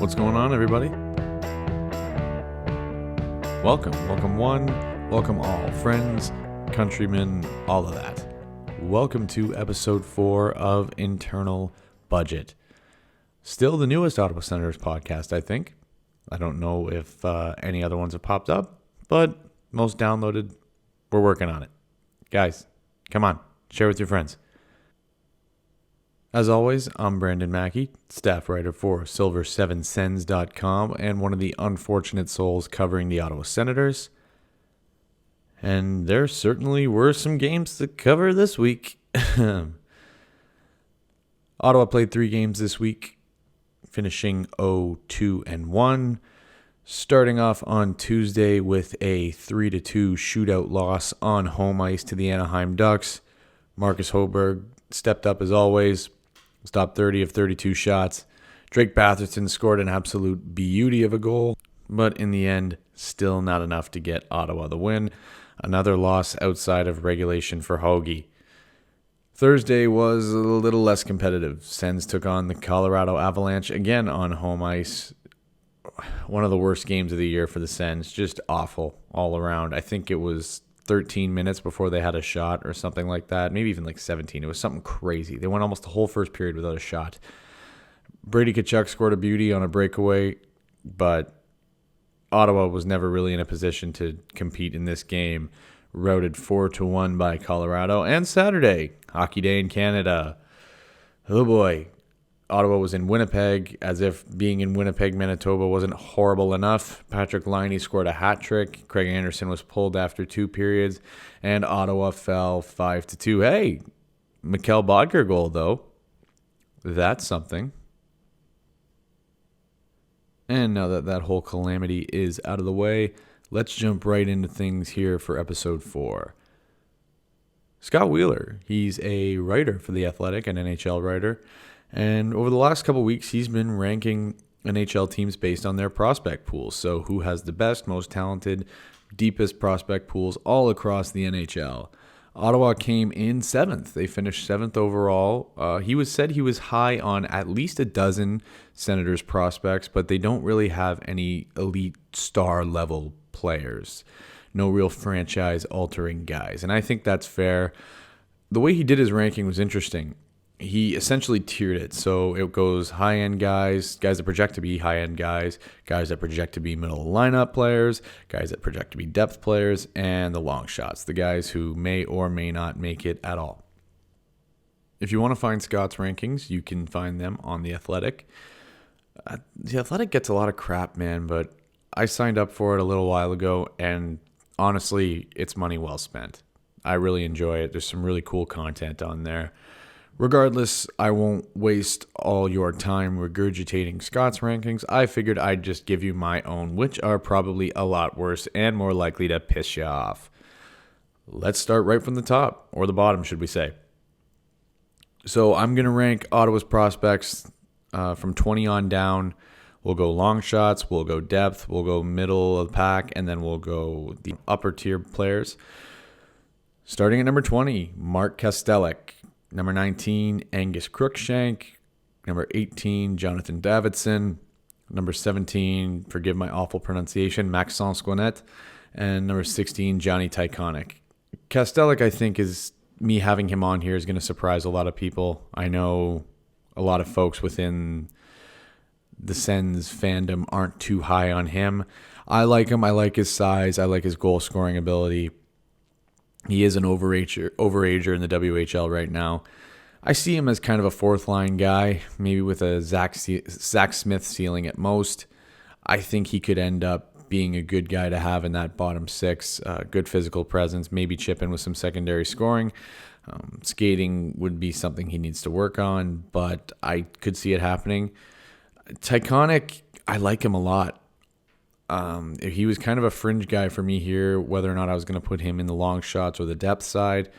What's going on, everybody? Welcome one, welcome all, friends, countrymen, all of that. Welcome to episode 4 of Internal Budget. Still the newest Ottawa Senators podcast, I think. I don't know if any other ones have popped up, but most downloaded. We're working on it. Guys, come on, share with your friends. As always, I'm Brandon Maki, staff writer for silver7sens.com and one of the unfortunate souls covering the Ottawa Senators. And there certainly were some games to cover this week. Ottawa played 3 games this week, finishing 0-2-1, starting off on Tuesday with a 3-2 shootout loss on home ice to the Anaheim Ducks. Marcus Hoberg stepped up as always. Stopped 30 of 32 shots. Drake Batherson scored an absolute beauty of a goal, but in the end, still not enough to get Ottawa the win. Another loss outside of regulation for Hoagie. Thursday was a little less competitive. Sens took on the Colorado Avalanche again on home ice. One of the worst games of the year for the Sens. Just awful all around. I think it was 13 minutes before they had a shot or something like that. Maybe even like 17. It was something crazy. They went almost the whole first period without a shot. Brady Tkachuk scored a beauty on a breakaway, but Ottawa was never really in a position to compete in this game. Routed 4-1 by Colorado. And Saturday, Hockey Day in Canada. Oh boy. Ottawa was in Winnipeg, as if being in Winnipeg, Manitoba wasn't horrible enough. Patrick Laine scored a hat trick. Craig Anderson was pulled after 2 periods, and Ottawa fell 5-2. Hey, Mikkel Bodker goal, though. That's something. And now that that whole calamity is out of the way, let's jump right into things here for episode 4. Scott Wheeler, he's a writer for The Athletic, an NHL writer. And over the last couple of weeks, he's been ranking NHL teams based on their prospect pools. So who has the best, most talented, deepest prospect pools all across the NHL. Ottawa came in 7th. They finished 7th overall. He said he was high on at least a dozen Senators prospects, but they don't really have any elite star level players. No real franchise-altering guys. And I think that's fair. The way he did his ranking was interesting. He essentially tiered it. So it goes high-end guys that project to be high-end guys that project to be middle lineup players, guys that project to be depth players, and the long shots, the guys who may or may not make it at all. If you want to find Scott's rankings, you can find them on The Athletic. The Athletic gets a lot of crap, man, but I signed up for it a little while ago, and honestly, it's money well spent. I really enjoy it. There's some really cool content on there. Regardless, I won't waste all your time regurgitating Scott's rankings. I figured I'd just give you my own, which are probably a lot worse and more likely to piss you off. Let's start right from the top, or the bottom, should we say. So I'm going to rank Ottawa's prospects from 20 on down. We'll go long shots, we'll go depth, we'll go middle of the pack, and then we'll go the upper tier players. Starting at number 20, Mark Kastelik. Number 19, Angus Crookshank. Number 18, Jonathan Davidson. Number 17, forgive my awful pronunciation, Maxence Gwinnett. And number 16, Johnny Tyconic. Kastelik, I think, me having him on here is going to surprise a lot of people. I know a lot of folks within the Sens fandom aren't too high on him. I like him. I like his size. I like his goal-scoring ability. He is an overager in the WHL right now. I see him as kind of a fourth-line guy, maybe with a Zach Smith ceiling at most. I think he could end up being a good guy to have in that bottom 6. Good physical presence, maybe chip in with some secondary scoring. Skating would be something he needs to work on, but I could see it happening. Tyconic, I like him a lot. He was kind of a fringe guy for me here, whether or not I was going to put him in the long shots or the depth side.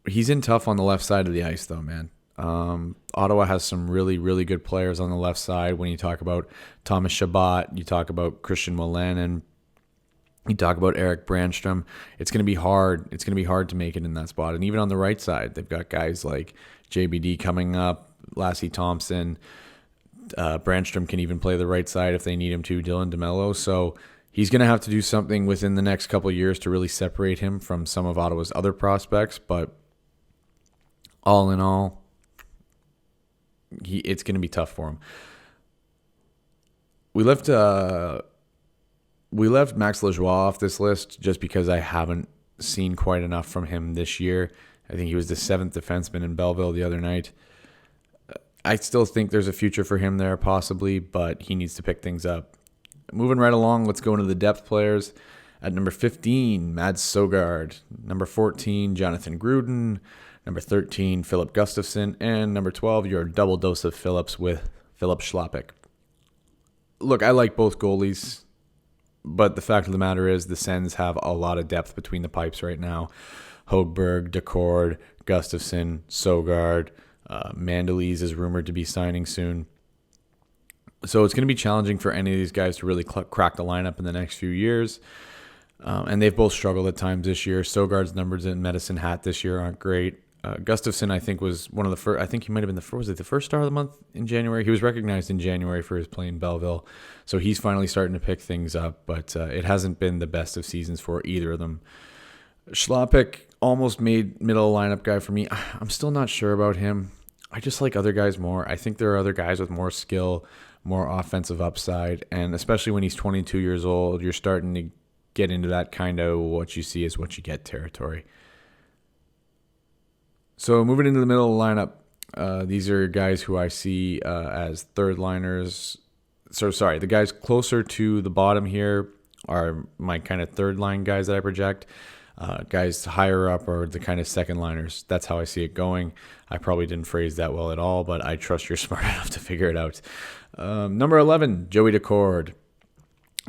He's in tough on the left side of the ice, though, man. Ottawa has some really, really good players on the left side. When you talk about Thomas Chabot, you talk about Christian Wolanin, you talk about Eric Brandstrom. It's going to be hard. It's going to be hard to make it in that spot. And even on the right side, they've got guys like JBD coming up, Lassie Thompson, Brandstrom can even play the right side if they need him to, Dylan DeMelo. So he's going to have to do something within the next couple of years to really separate him from some of Ottawa's other prospects. But all in all, it's going to be tough for him. We left Max Lajoie off this list just because I haven't seen quite enough from him this year. I think he was the 7th defenseman in Belleville the other night. I still think there's a future for him there possibly, but he needs to pick things up. Moving right along, let's go into the depth players. At number 15, Mads Søgaard. Number 14, Jonathan Gruden. Number 13, Philip Gustafsson. And number 12, your double dose of Phillips with Philip Schlappick. Look, I like both goalies, but the fact of the matter is the Sens have a lot of depth between the pipes right now. Hogberg, Decord, Gustafsson, Søgaard, Mandolese is rumored to be signing soon. So it's going to be challenging for any of these guys to really crack the lineup in the next few years. And they've both struggled at times this year. Søgaard's numbers in Medicine Hat this year aren't great. Gustafsson, I think, was one of the first. I think he might have been the first. Was it the first star of the month in January? He was recognized in January for his play in Belleville. So he's finally starting to pick things up, but it hasn't been the best of seasons for either of them. Schlappick almost made middle lineup guy for me. I'm still not sure about him. I just like other guys more. I think there are other guys with more skill, more offensive upside, and especially when he's 22 years old, you're starting to get into that kind of what you see is what you get territory. So moving into the middle of the lineup, these are guys who I see as third liners. So sorry, the guys closer to the bottom here are my kind of third line guys that I project. Guys higher up are the kind of second liners. That's how I see it going. I probably didn't phrase that well at all, but I trust you're smart enough to figure it out. Number 11, Joey Decord.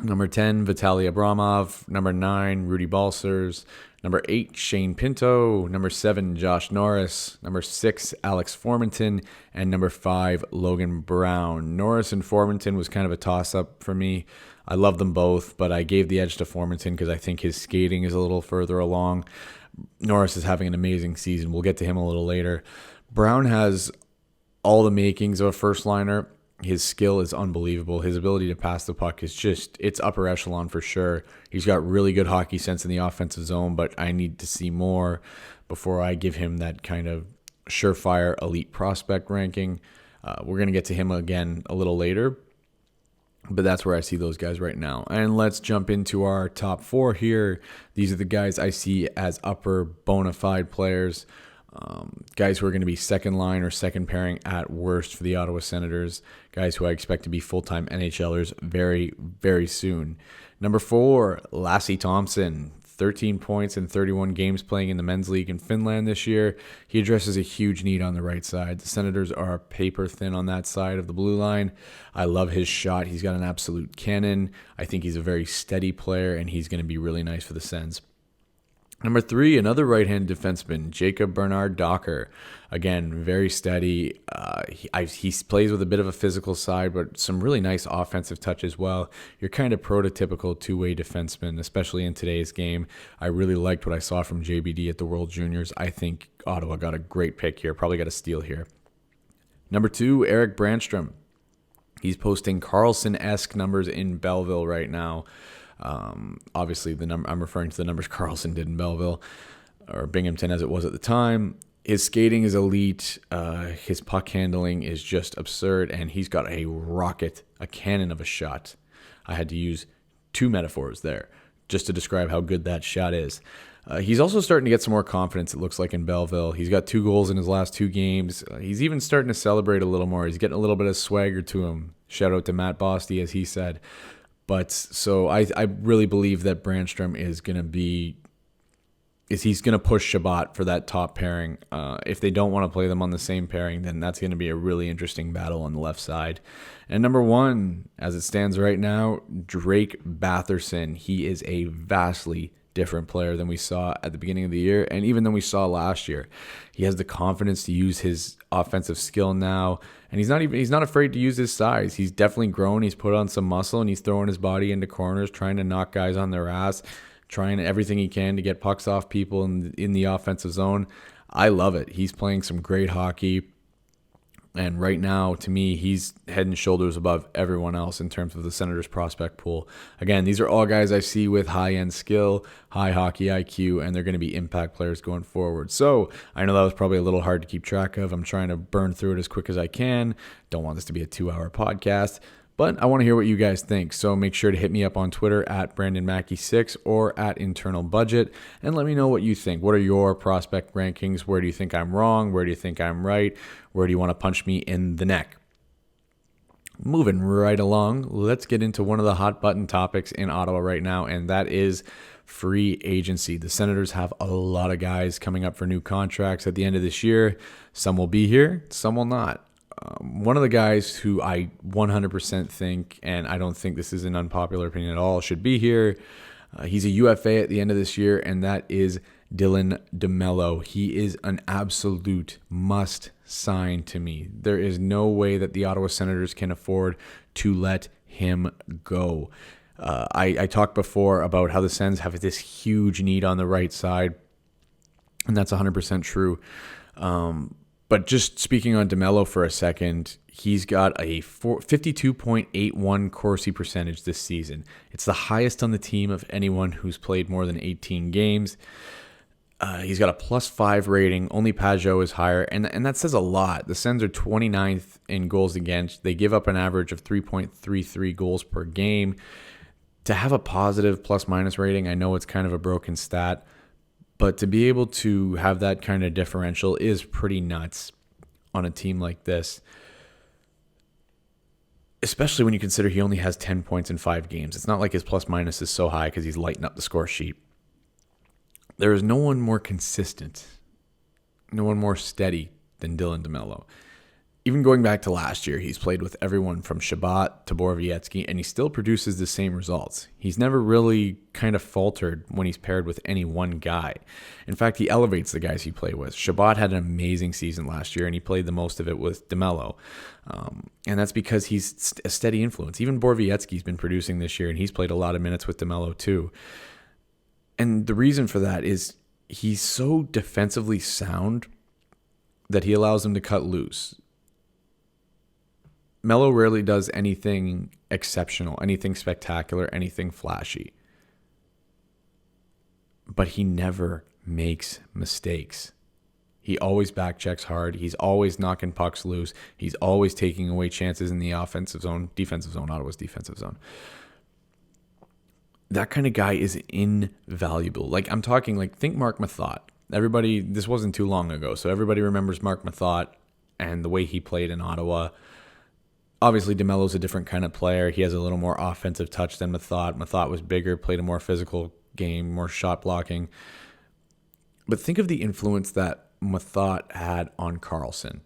Number 10, Vitaly Abramov. Number 9, Rudy Balcers. Number 8, Shane Pinto. Number 7, Josh Norris. Number 6, Alex Formenton. And number 5, Logan Brown. Norris and Formenton was kind of a toss-up for me. I love them both, but I gave the edge to Formenton because I think his skating is a little further along. Norris is having an amazing season. We'll get to him a little later. Brown has all the makings of a first liner. His skill is unbelievable. His ability to pass the puck is it's upper echelon for sure. He's got really good hockey sense in the offensive zone, but I need to see more before I give him that kind of surefire elite prospect ranking. We're going to get to him again a little later, but that's where I see those guys right now. And let's jump into our top 4 here. These are the guys I see as upper bona fide players. Guys who are going to be second line or second pairing at worst for the Ottawa Senators. Guys who I expect to be full-time NHLers very, very soon. Number 4, Lassie Thompson. 13 points in 31 games playing in the men's league in Finland this year. He addresses a huge need on the right side. The Senators are paper thin on that side of the blue line. I love his shot. He's got an absolute cannon. I think he's a very steady player, and he's going to be really nice for the Sens. Number 3, another right-hand defenseman, Jacob Bernard Docker. Again, very steady. He plays with a bit of a physical side, but some really nice offensive touch as well. You're kind of prototypical two-way defenseman, especially in today's game. I really liked what I saw from JBD at the World Juniors. I think Ottawa got a great pick here, probably got a steal here. Number 2, Eric Brandstrom. He's posting Carlson-esque numbers in Belleville right now. Obviously, I'm referring to the numbers Carlson did in Belleville, or Binghamton as it was at the time. His skating is elite. His puck handling is just absurd, and he's got a rocket, a cannon of a shot. I had to use 2 metaphors there just to describe how good that shot is. He's also starting to get some more confidence, it looks like, in Belleville. He's got 2 goals in his last 2 games. He's even starting to celebrate a little more. He's getting a little bit of swagger to him. Shout out to Matt Bosty, as he said. But so I really believe that Brandstrom is going to he's going to push Shabbat for that top pairing. If they don't want to play them on the same pairing, then that's going to be a really interesting battle on the left side. And number 1, as it stands right now, Drake Batherson. He is a vastly different player than we saw at the beginning of the year and even than we saw last year. He has the confidence to use his offensive skill now, and he's not afraid to use his size. He's definitely grown. He's put on some muscle, and he's throwing his body into corners, trying to knock guys on their ass, trying everything he can to get pucks off people in the offensive zone. I love it. He's playing some great hockey. And right now, to me, he's head and shoulders above everyone else in terms of the Senators prospect pool. Again, these are all guys I see with high-end skill, high hockey IQ, and they're going to be impact players going forward. So I know that was probably a little hard to keep track of. I'm trying to burn through it as quick as I can. Don't want this to be a 2-hour podcast. But I want to hear what you guys think, so make sure to hit me up on Twitter at BrandonMackey6 or at Internal Budget, and let me know what you think. What are your prospect rankings? Where do you think I'm wrong? Where do you think I'm right? Where do you want to punch me in the neck? Moving right along, let's get into one of the hot button topics in Ottawa right now, and that is free agency. The Senators have a lot of guys coming up for new contracts at the end of this year. Some will be here, some will not. One of the guys who I 100% think, and I don't think this is an unpopular opinion at all, should be here. He's a UFA at the end of this year, and that is Dylan DeMelo. He is an absolute must sign to me. There is no way that the Ottawa Senators can afford to let him go. I talked before about how the Sens have this huge need on the right side, and that's 100% true. But just speaking on DeMelo for a second, he's got a 52.81 Corsi percentage this season. It's the highest on the team of anyone who's played more than 18 games. He's got a +5 rating. Only Pajot is higher, and that says a lot. The Sens are 29th in goals against. They give up an average of 3.33 goals per game. To have a positive plus-minus rating, I know it's kind of a broken stat, but to be able to have that kind of differential is pretty nuts on a team like this, especially when you consider he only has 10 points in 5 games. It's not like his plus-minus is so high because he's lighting up the score sheet. There is no one more consistent, no one more steady than Dylan DeMelo. Even going back to last year, he's played with everyone from Shabbat to Borowiecki, and he still produces the same results. He's never really kind of faltered when he's paired with any one guy. In fact, he elevates the guys he played with. Shabbat had an amazing season last year, and he played the most of it with DeMelo. And that's because he's a steady influence. Even Borowiecki's been producing this year, and he's played a lot of minutes with DeMelo too. And the reason for that is he's so defensively sound that he allows them to cut loose. Melo rarely does anything exceptional, anything spectacular, anything flashy. But he never makes mistakes. He always back checks hard. He's always knocking pucks loose. He's always taking away chances in the offensive zone, Ottawa's defensive zone. That kind of guy is invaluable. Like, I'm talking, like, think Mark Mathot. Everybody, this wasn't too long ago, so everybody remembers Mark Mathot and the way he played in Ottawa. Obviously, DeMelo's a different kind of player. He has a little more offensive touch than Mathot. Mathot was bigger, played a more physical game, more shot blocking. But think of the influence that Mathot had on Karlsson.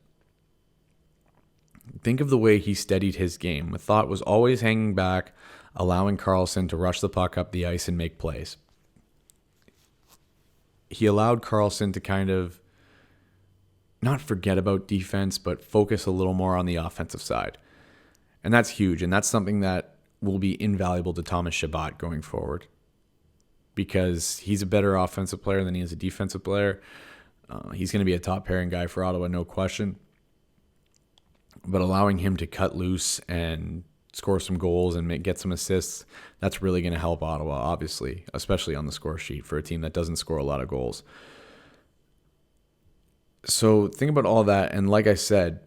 Think of the way he steadied his game. Mathot was always hanging back, allowing Karlsson to rush the puck up the ice and make plays. He allowed Karlsson to kind of not forget about defense, but focus a little more on the offensive side. And that's huge, and that's something that will be invaluable to Thomas Chabot going forward, because he's a better offensive player than he is a defensive player. He's going to be a top pairing guy for Ottawa, no question. But allowing him to cut loose and score some goals and get some assists, that's really going to help Ottawa, obviously, especially on the score sheet for a team that doesn't score a lot of goals. So think about all that, and like I said,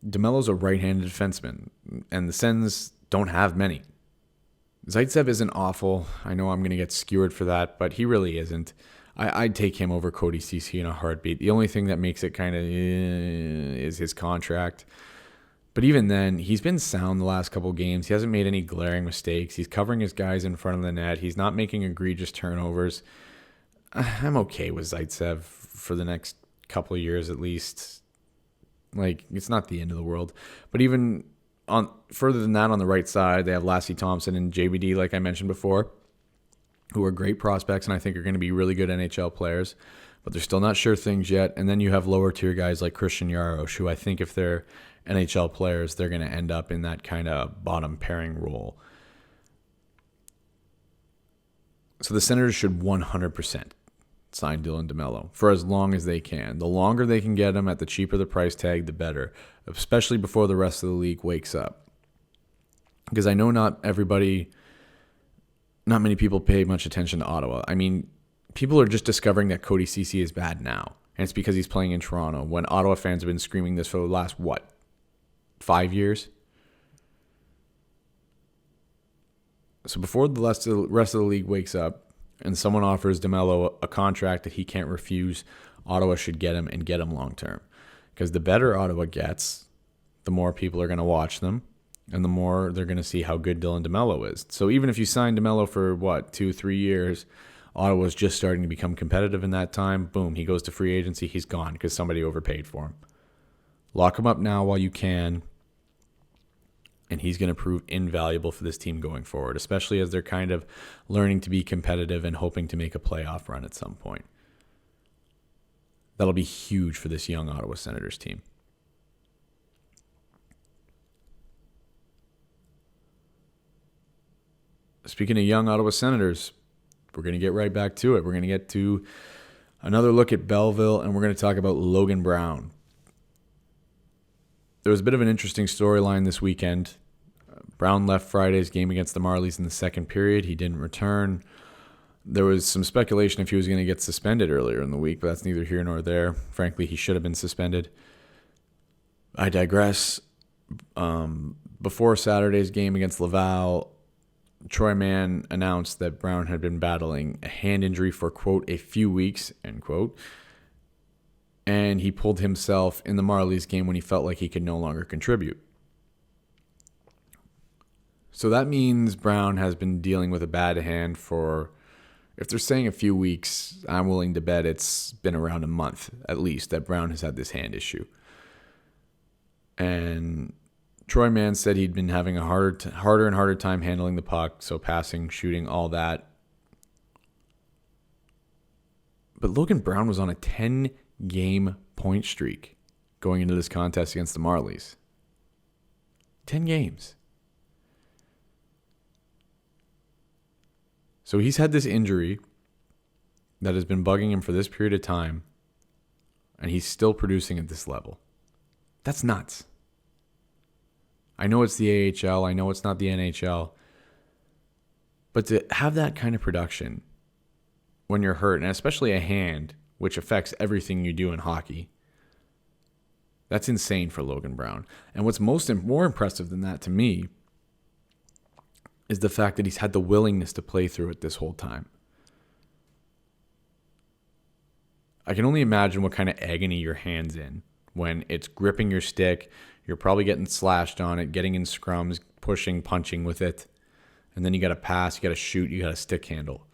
DeMelo's a right-handed defenseman, and the Sens don't have many. Zaitsev isn't awful. I know I'm going to get skewered for that, but he really isn't. I'd take him over Cody Ceci in a heartbeat. The only thing that makes it kind of is his contract. But even then, he's been sound the last couple games. He hasn't made any glaring mistakes. He's covering his guys in front of the net. He's not making egregious turnovers. I'm okay with Zaitsev for the next couple of years at least. Like, it's not the end of the world. But even on further than that, on the right side, they have Lassie Thompson and JBD, like I mentioned before, who are great prospects and I think are going to be really good NHL players. But they're still not sure things yet. And then you have lower tier guys like Christian Jaros, who I think if they're NHL players, they're going to end up in that kind of bottom pairing role. So the Senators should 100% sign Dylan DeMelo for as long as they can. The longer they can get him at the cheaper the price tag, the better, especially before the rest of the league wakes up. Because I know not many people pay much attention to Ottawa. I mean, people are just discovering that Cody Ceci is bad now. And it's because he's playing in Toronto when Ottawa fans have been screaming this for the last, 5 years? So before the rest of the league wakes up and someone offers DeMelo a contract that he can't refuse, Ottawa should get him and get him long term. Because the better Ottawa gets, the more people are going to watch them and the more they're going to see how good Dylan DeMelo is. So even if you sign DeMelo for, 2-3 years, Ottawa's just starting to become competitive in that time. Boom, he goes to free agency, he's gone because somebody overpaid for him. Lock him up now while you can. And he's going to prove invaluable for this team going forward, especially as they're kind of learning to be competitive and hoping to make a playoff run at some point. That'll be huge for this young Ottawa Senators team. Speaking of young Ottawa Senators, we're going to get right back to it. We're going to get to another look at Belleville, and we're going to talk about Logan Brown. There was a bit of an interesting storyline this weekend. Brown left Friday's game against the Marlies in the second period. He didn't return. There was some speculation if he was going to get suspended earlier in the week, but that's neither here nor there. Frankly, he should have been suspended. I digress. Before Saturday's game against Laval, Troy Mann announced that Brown had been battling a hand injury for, quote, a few weeks, end quote. And he pulled himself in the Marlies game when he felt like he could no longer contribute. So that means Brown has been dealing with a bad hand for, if they're saying a few weeks, I'm willing to bet it's been around a month at least that Brown has had this hand issue. And Troy Mann said he'd been having a harder and harder time handling the puck, so passing, shooting, all that. But Logan Brown was on a 10-game point streak going into this contest against the Marlies. 10 games. So he's had this injury that has been bugging him for this period of time, and he's still producing at this level. That's nuts. I know it's the AHL. I know it's not the NHL. But to have that kind of production when you're hurt, and especially a hand, which affects everything you do in hockey, that's insane for Logan Brown. And what's more impressive than that to me is the fact that he's had the willingness to play through it this whole time. I can only imagine what kind of agony your hand's in when it's gripping your stick. You're probably getting slashed on it, getting in scrums, pushing, punching with it. And then you got to pass, you got to shoot, you got to stick handle.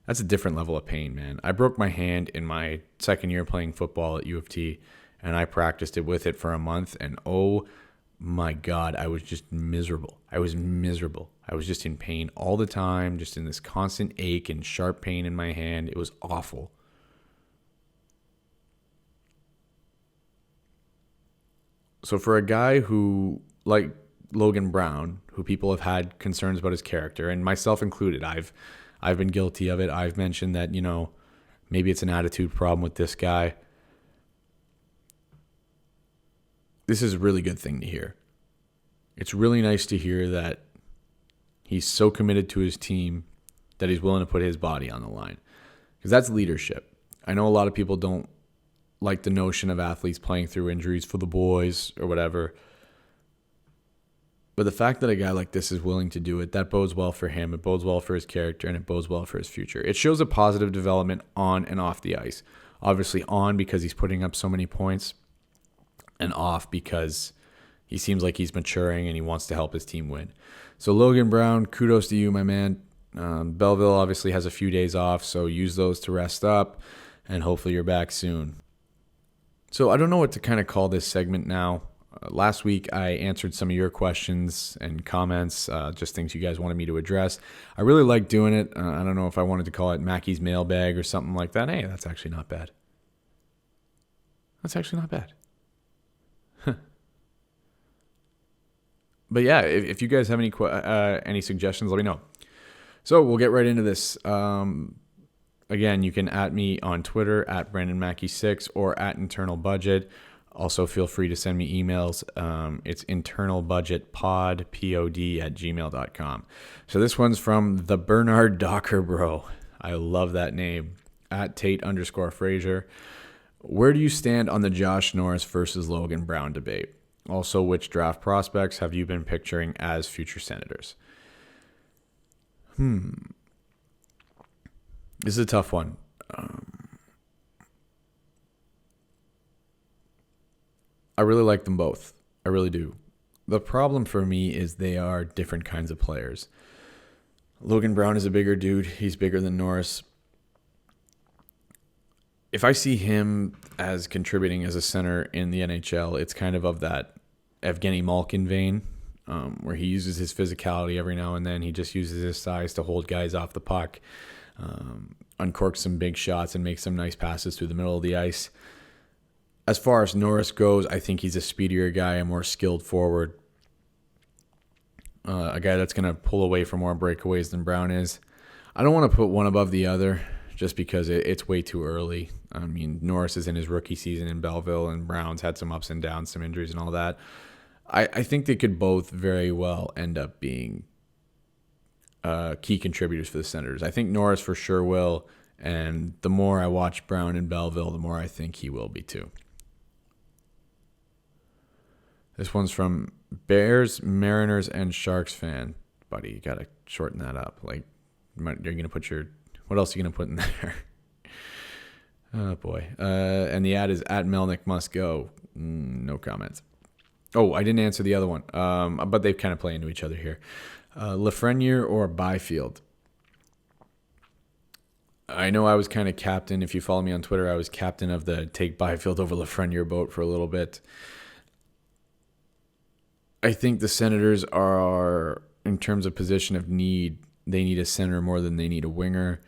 That's a different level of pain, man. I broke my hand in my second year playing football at U of T, and I practiced it with it for a month, and oh my God, I was just miserable. I was just in pain all the time, just in this constant ache and sharp pain in my hand. It was awful. So for a guy who, like Logan Brown, who people have had concerns about his character, and myself included, I've been guilty of it. I've mentioned that, maybe it's an attitude problem with this guy. This is a really good thing to hear. It's really nice to hear that he's so committed to his team that he's willing to put his body on the line. Because that's leadership. I know a lot of people don't like the notion of athletes playing through injuries for the boys or whatever. But the fact that a guy like this is willing to do it, that bodes well for him. It bodes well for his character, and it bodes well for his future. It shows a positive development on and off the ice. Obviously on because he's putting up so many points, and off because he seems like he's maturing and he wants to help his team win. So Logan Brown, kudos to you, my man. Belleville obviously has a few days off, so use those to rest up, and hopefully you're back soon. So I don't know what to kind of call this segment now. Last week, I answered some of your questions and comments, just things you guys wanted me to address. I really like doing it. I don't know if I wanted to call it Maki's mailbag or something like that. Hey, that's actually not bad. But yeah, if you guys have any suggestions, let me know. So we'll get right into this. A Again, you can at me on Twitter at BrandonMackey6 or at Internal Budget. Also, feel free to send me emails. It's internalbudgetpod, P-O-D, at gmail.com. So this one's from the Bernard Docker Bro. I love that name. At Tate_Frazier. Where do you stand on the Josh Norris versus Logan Brown debate? Also, which draft prospects have you been picturing as future Senators? This is a tough one. I really like them both. I really do. The problem for me is they are different kinds of players. Logan Brown is a bigger dude. He's bigger than Norris. If I see him as contributing as a center in the NHL, it's kind of that Evgeny Malkin vein, where he uses his physicality every now and then. He just uses his size to hold guys off the puck, uncork some big shots, and make some nice passes through the middle of the ice. As far as Norris goes, I think he's a speedier guy, a more skilled forward, a guy that's going to pull away for more breakaways than Brown is. I don't want to put one above the other just because it's way too early. I mean, Norris is in his rookie season in Belleville, and Brown's had some ups and downs, some injuries and all that. I think they could both very well end up being key contributors for the Senators. I think Norris for sure will, and the more I watch Brown in Belleville, the more I think he will be too. This one's from Bears, Mariners, and Sharks fan. Buddy, you got to shorten that up. Like, you're going to put what else are you going to put in there? Oh, boy. And the ad is at Melnick must go. No comments. Oh, I didn't answer the other one. But they kind of play into each other here. Lafreniere or Byfield? I know I was kind of captain. If you follow me on Twitter, I was captain of the take Byfield over Lafreniere boat for a little bit. I think the Senators are, in terms of position of need, they need a center more than they need a winger,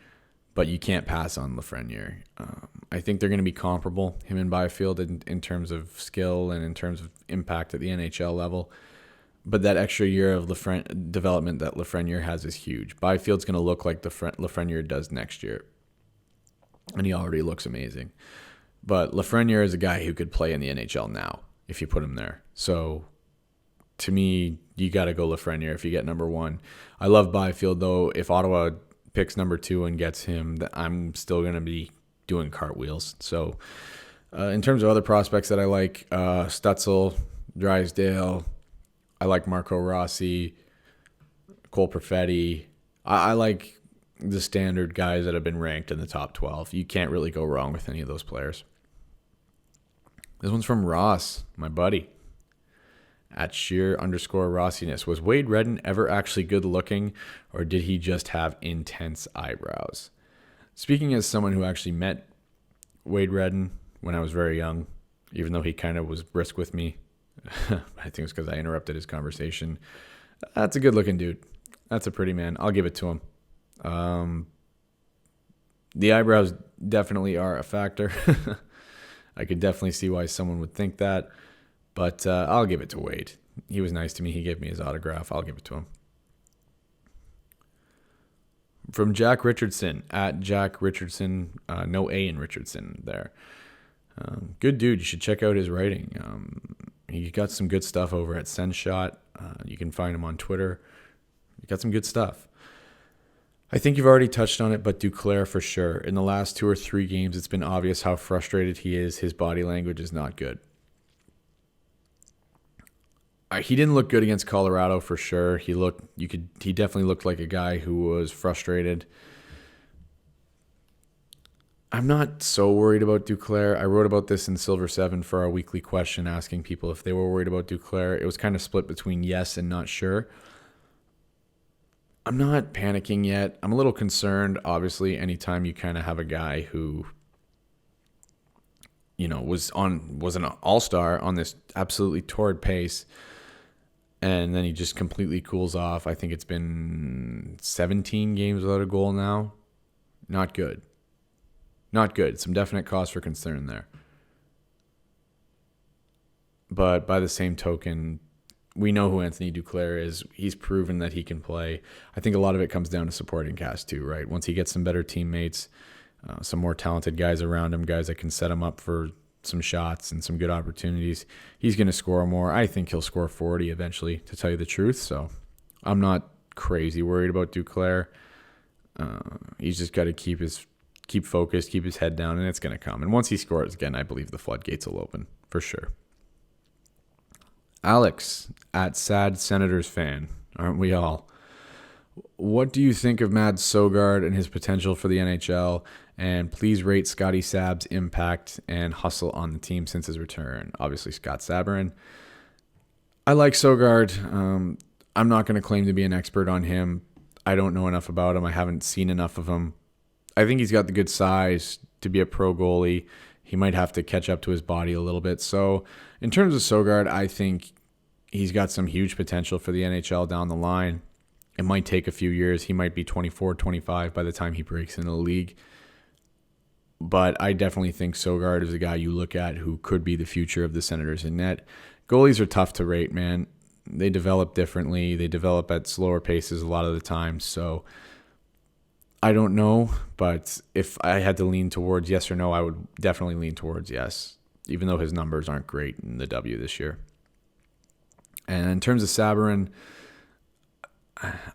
but you can't pass on Lafreniere. I think they're going to be comparable, him and Byfield, in terms of skill and in terms of impact at the NHL level. But that extra year of development that Lafreniere has is huge. Byfield's going to look like Lafreniere does next year, and he already looks amazing. But Lafreniere is a guy who could play in the NHL now if you put him there. So to me, you got to go Lafreniere if you get number one. I love Byfield, though. If Ottawa picks number two and gets him, I'm still going to be doing cartwheels. So in terms of other prospects that I like, Stutzel, Drysdale, I like Marco Rossi, Cole Perfetti. I like the standard guys that have been ranked in the top 12. You can't really go wrong with any of those players. This one's from Ross, my buddy. At Sheer_Rossiness. Was Wade Redden ever actually good looking, or did he just have intense eyebrows? Speaking as someone who actually met Wade Redden when I was very young, even though he kind of was brisk with me, I think it's because I interrupted his conversation. That's a good looking dude. That's a pretty man. I'll give it to him. The eyebrows definitely are a factor. I could definitely see why someone would think that. But I'll give it to Wade. He was nice to me. He gave me his autograph. I'll give it to him. From Jack Richardson, at Jack Richardson, no A in Richardson there. Good dude. You should check out his writing. He got some good stuff over at SendShot. You can find him on Twitter. He got some good stuff. I think you've already touched on it, but Duclair for sure. In the last 2 or 3 games, it's been obvious how frustrated he is. His body language is not good. He didn't look good against Colorado for sure. He definitely looked like a guy who was frustrated. I'm not so worried about Duclair. I wrote about this in Silver 7 for our weekly question, asking people if they were worried about Duclair. It was kind of split between yes and not sure. I'm not panicking yet. I'm a little concerned, obviously, anytime you kind of have a guy who, was an all-star on this absolutely torrid pace, and then he just completely cools off. I think it's been 17 games without a goal now. Not good. Not good. Some definite cause for concern there. But by the same token, we know who Anthony Duclair is. He's proven that he can play. I think a lot of it comes down to supporting cast too, right? Once he gets some better teammates, some more talented guys around him, guys that can set him up for some shots and some good opportunities. He's going to score more. I think he'll score 40 eventually, to tell you the truth. So I'm not crazy worried about Duclair. He's just got to keep focused, keep his head down, and it's going to come. And once he scores again, I believe the floodgates will open for sure. Alex at Sad Senators fan, aren't we all? What do you think of Mads Søgaard and his potential for the NHL? And please rate Scotty Sab's impact and hustle on the team since his return. Obviously, Scott Sabourin. I like Søgaard. I'm not going to claim to be an expert on him. I don't know enough about him. I haven't seen enough of him. I think he's got the good size to be a pro goalie. He might have to catch up to his body a little bit. So in terms of Søgaard, I think he's got some huge potential for the NHL down the line. It might take a few years. He might be 24, 25 by the time he breaks into the league. But I definitely think Søgaard is a guy you look at who could be the future of the Senators in net. Goalies are tough to rate, man. They develop differently. They develop at slower paces a lot of the time. So I don't know, but if I had to lean towards yes or no, I would definitely lean towards yes, even though his numbers aren't great in the W this year. And in terms of Sabourin,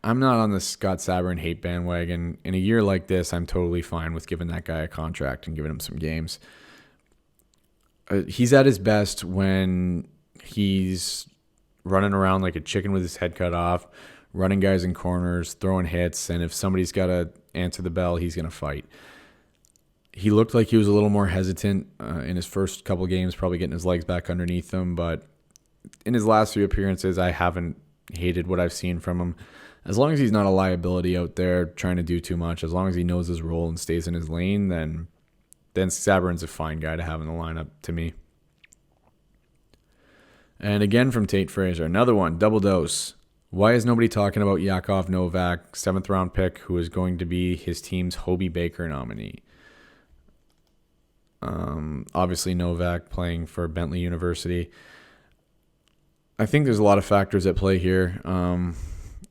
I'm not on the Scott Sabourin hate bandwagon. In a year like this, I'm totally fine with giving that guy a contract and giving him some games. He's at his best when he's running around like a chicken with his head cut off, running guys in corners, throwing hits, and if somebody's got to answer the bell, he's going to fight. He looked like he was a little more hesitant in his first couple games, probably getting his legs back underneath him, but in his last few appearances, I haven't hated what I've seen from him. As long as he's not a liability out there trying to do too much, as long as he knows his role and stays in his lane, then Sabourin's a fine guy to have in the lineup to me. And again from Tate Fraser, another one, double dose. Why is nobody talking about Yakov Novak, 7th round pick, who is going to be his team's Hobey Baker nominee? Obviously Novak playing for Bentley University. I think there's a lot of factors at play here.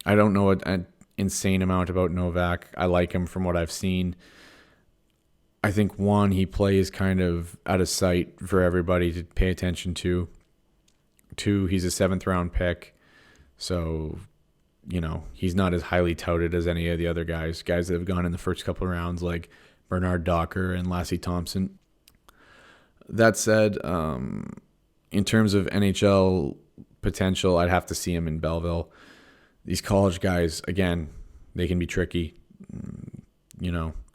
I don't know an insane amount about Novak. I like him from what I've seen. I think, one, he plays kind of out of sight for everybody to pay attention to. 2, he's a 7th round pick. So, he's not as highly touted as any of the other guys that have gone in the first couple of rounds like Bernard Docker and Lassie Thompson. That said, in terms of NHL potential, I'd have to see him in Belleville. These college guys, again, they can be tricky.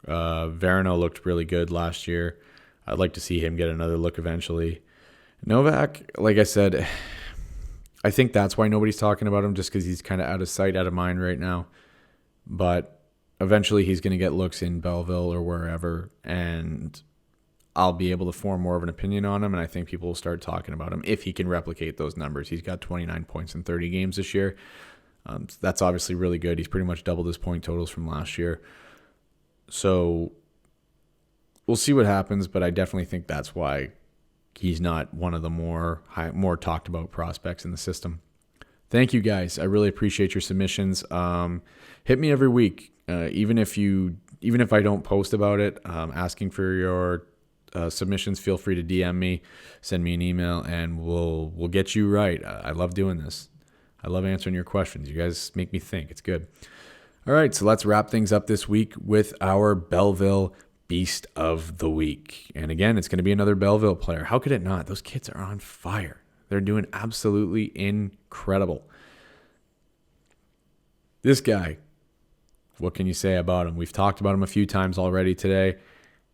Verano looked really good last year. I'd like to see him get another look eventually. Novak, like I said, I think that's why nobody's talking about him, just because he's kind of out of sight, out of mind right now. But eventually he's going to get looks in Belleville or wherever, and I'll be able to form more of an opinion on him, and I think people will start talking about him if he can replicate those numbers. He's got 29 points in 30 games this year. That's obviously really good. He's pretty much doubled his point totals from last year. So we'll see what happens, but I definitely think that's why he's not one of the more talked about prospects in the system. Thank you guys. I really appreciate your submissions. Hit me every week, even if I don't post about it. Asking for your submissions. Feel free to DM me, send me an email, and we'll get you right. I love doing this. I love answering your questions. You guys make me think. It's good. All right, so let's wrap things up this week with our Belleville Beast of the Week. And again, it's going to be another Belleville player. How could it not? Those kids are on fire. They're doing absolutely incredible. This guy, what can you say about him? We've talked about him a few times already today.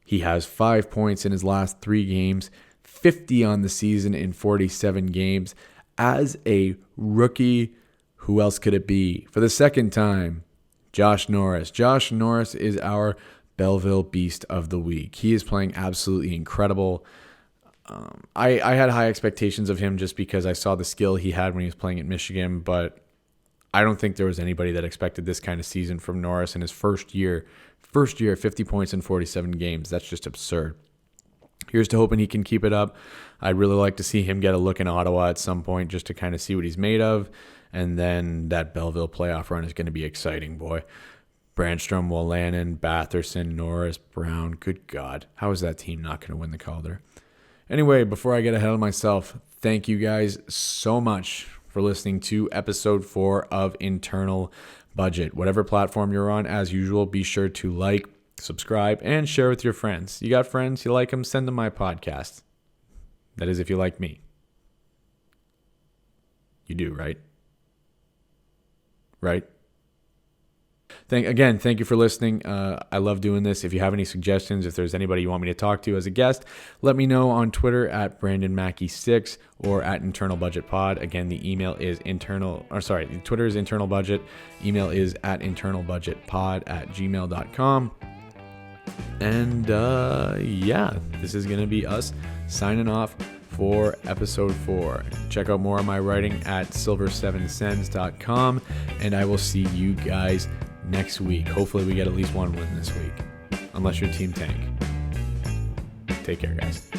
He has 5 points in his last 3 games, 50 on the season in 47 games. As a rookie, who else could it be? For the second time, Josh Norris. Josh Norris is our Belleville Beast of the Week. He is playing absolutely incredible. I had high expectations of him just because I saw the skill he had when he was playing at Michigan, but I don't think there was anybody that expected this kind of season from Norris in his first year, 50 points in 47 games. That's just absurd. Here's to hoping he can keep it up. I'd really like to see him get a look in Ottawa at some point just to kind of see what he's made of. And then that Belleville playoff run is going to be exciting, boy. Brandstrom, Wolanin, Batherson, Norris, Brown. Good God. How is that team not going to win the Calder? Anyway, before I get ahead of myself, thank you guys so much for listening to episode 4 of Internal Budget. Whatever platform you're on, as usual, be sure to like, subscribe, and share with your friends. You got friends, you like them, send them my podcast. That is if you like me. You do, right? Right? Thank you for listening. I love doing this. If you have any suggestions, if there's anybody you want me to talk to as a guest, let me know on Twitter at BrandonMackey6 or at Internal Budget Pod. Again, the email is Twitter is Internal Budget. Email is at internalbudgetpod@gmail.com. And this is going to be us signing off for episode 4. Check out more of my writing at silver7sens.com, and I will see you guys next week. Hopefully we get at least one win this week, unless your team tank. Take care, guys.